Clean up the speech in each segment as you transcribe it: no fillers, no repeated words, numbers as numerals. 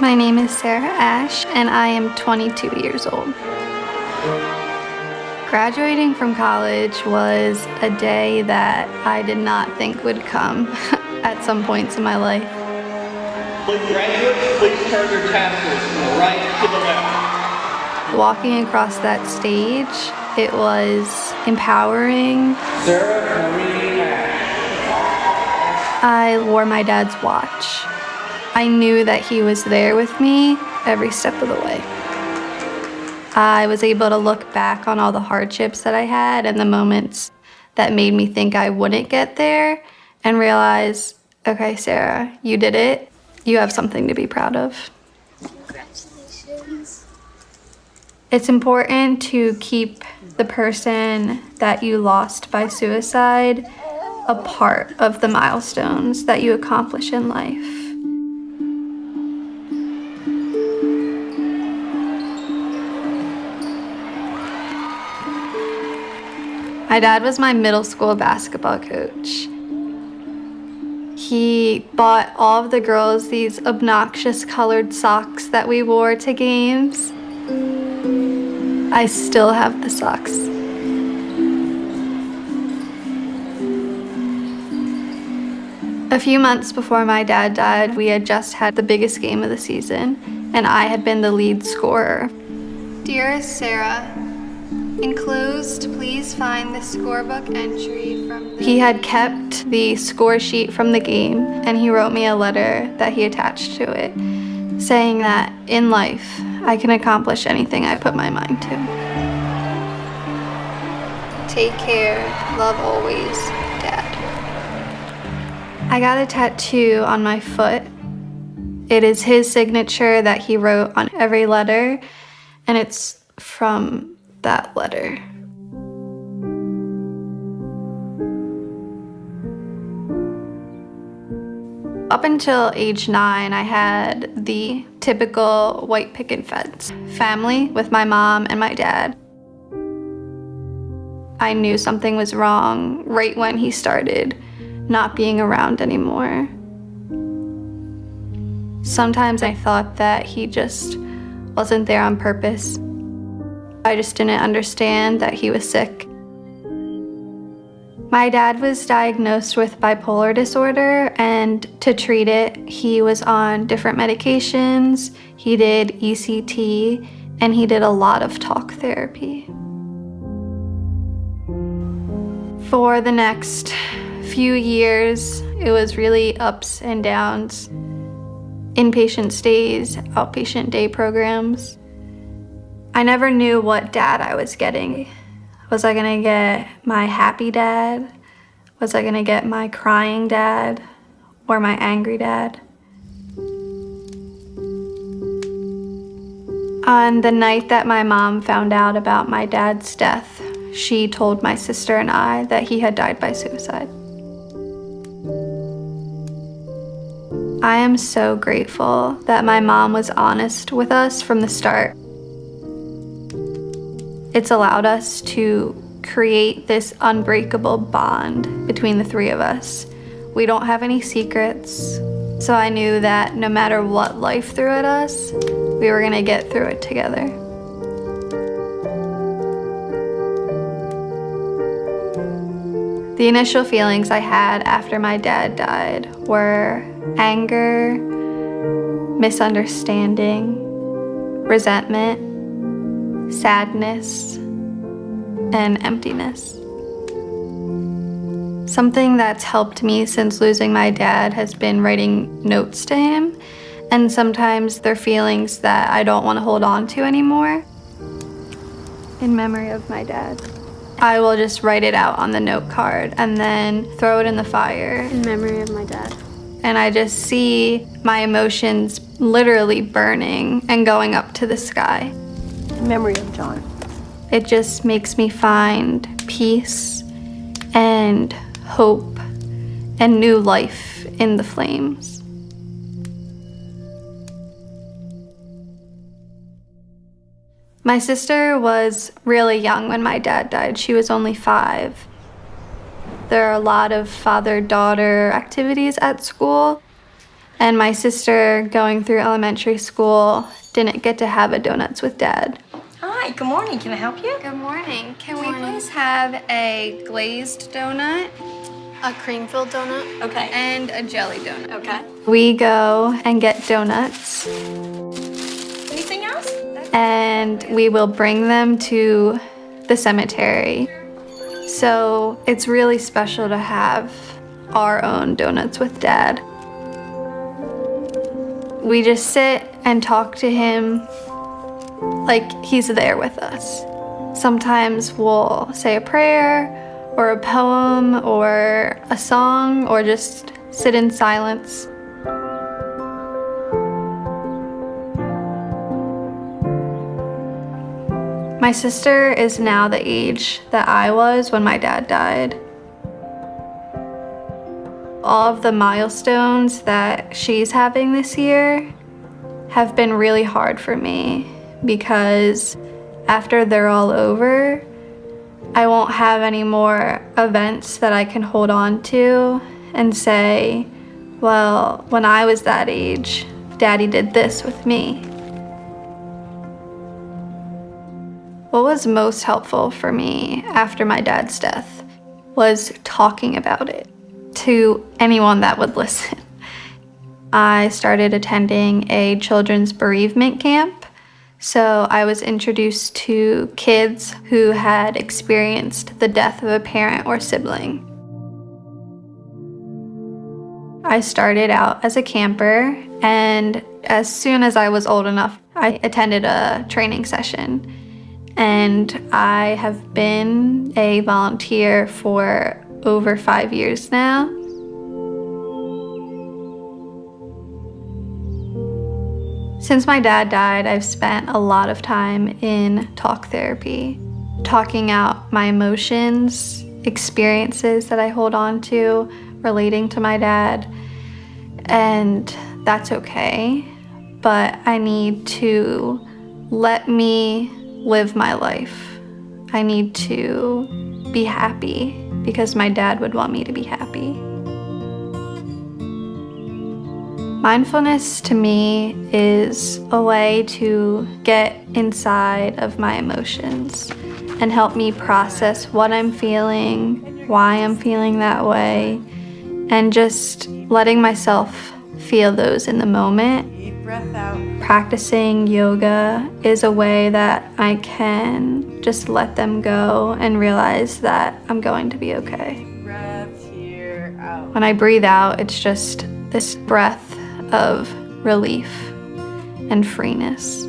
My name is Sarah Ash, and I am 22 years old. Graduating from college was a day that I did not think would come at some points in my life. Graduates, please turn your tassels from the right to the left. Walking across that stage, it was empowering. Sarah Marie Ash. I wore my dad's watch. I knew that he was there with me every step of the way. I was able to look back on all the hardships that I had and the moments that made me think I wouldn't get there and realize, okay, Sarah, you did it. You have something to be proud of. Congratulations. It's important to keep the person that you lost by suicide a part of the milestones that you accomplish in life. My dad was my middle school basketball coach. He bought all of the girls these obnoxious colored socks that we wore to games. I still have the socks. A few months before my dad died, we had just had the biggest game of the season, and I had been the lead scorer. Dearest Sarah, enclosed, please find the scorebook entry from He had kept the score sheet from the game, and he wrote me a letter that he attached to it, saying that in life, I can accomplish anything I put my mind to. Take care, love always, Dad. I got a tattoo on my foot. It is his signature that he wrote on every letter, and it's from that letter. Up until age 9, I had the typical white picket fence family with my mom and my dad. I knew something was wrong right when he started not being around anymore. Sometimes I thought that he just wasn't there on purpose. I just didn't understand that he was sick. My dad was diagnosed with bipolar disorder, and to treat it, he was on different medications, he did ECT, and he did a lot of talk therapy. For the next few years, it was really ups and downs. Inpatient stays, outpatient day programs. I never knew what dad I was getting. Was I gonna get my happy dad? Was I gonna get my crying dad? Or my angry dad? On the night that my mom found out about my dad's death, she told my sister and I that he had died by suicide. I am so grateful that my mom was honest with us from the start. It's allowed us to create this unbreakable bond between the three of us. We don't have any secrets, so I knew that no matter what life threw at us, we were gonna get through it together. The initial feelings I had after my dad died were anger, misunderstanding, resentment, sadness, and emptiness. Something that's helped me since losing my dad has been writing notes to him, and sometimes they're feelings that I don't want to hold on to anymore. In memory of my dad. I will just write it out on the note card and then throw it in the fire. In memory of my dad. And I just see my emotions literally burning and going up to the sky. In memory of John. It just makes me find peace and hope and new life in the flames. My sister was really young when my dad died. She was only 5. There are a lot of father-daughter activities at school, And my sister, going through elementary school, didn't get to have a donuts with Dad. Hi, good morning. Can I help you? Good morning. Can we please have a glazed donut A cream-filled donut. Okay. and a jelly donut? Okay. We go and get donuts, Anything else? and we will bring them to the cemetery. So it's really special to have our own donuts with Dad. We just sit and talk to him like he's there with us. Sometimes we'll say a prayer or a poem or a song or just sit in silence. My sister is now the age that I was when my dad died. All of the milestones that she's having this year have been really hard for me because after they're all over, I won't have any more events that I can hold on to and say, well, when I was that age, Daddy did this with me. What was most helpful for me after my dad's death was talking about it to anyone that would listen. I started attending a children's bereavement camp, so I was introduced to kids who had experienced the death of a parent or sibling. I started out as a camper, and as soon as I was old enough, I attended a training session. And I have been a volunteer for over 5 years now. Since my dad died, I've spent a lot of time in talk therapy, talking out my emotions, experiences that I hold on to relating to my dad, and that's okay, but I need to let me live my life. I need to be happy because my dad would want me to be happy. Mindfulness to me is a way to get inside of my emotions and help me process what I'm feeling, why I'm feeling that way, and just letting myself feel those in the moment. Deep breath out. Practicing yoga is a way that I can just let them go and realize that I'm going to be okay. Breath here, out. When I breathe out, it's just this breath of relief and freeness.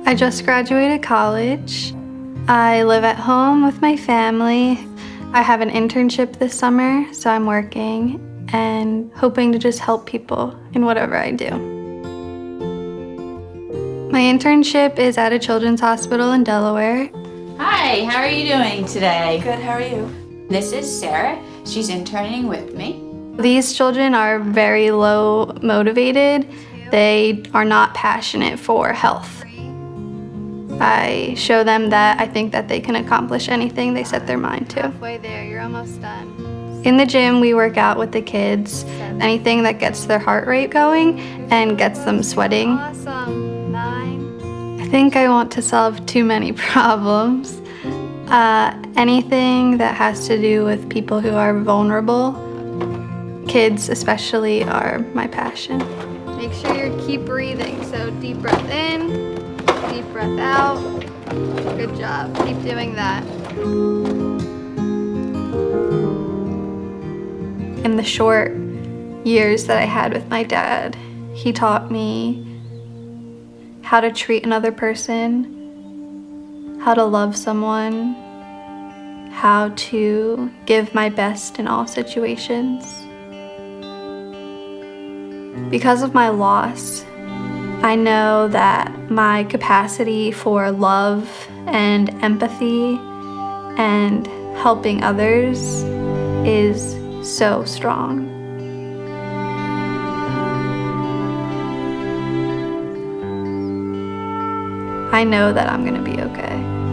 I just graduated college. I live at home with my family. I have an internship this summer, so I'm working and hoping to just help people in whatever I do. My internship is at a children's hospital in Delaware. Hi, how are you doing today? Good, how are you? This is Sarah. She's interning with me. These children are very low motivated. They are not passionate for health. I show them that I think that they can accomplish anything they set their mind to. Halfway there, you're almost done. In the gym, we work out with the kids. Anything that gets their heart rate going and gets them sweating. Awesome. 9. I think I want to solve too many problems. Anything that has to do with people who are vulnerable. Kids especially are my passion. Make sure you keep breathing. So deep breath in, deep breath out. Good job. Keep doing that. In the short years that I had with my dad, he taught me how to treat another person, how to love someone, how to give my best in all situations. Because of my loss, I know that my capacity for love and empathy and helping others is so strong. I know that I'm gonna be okay.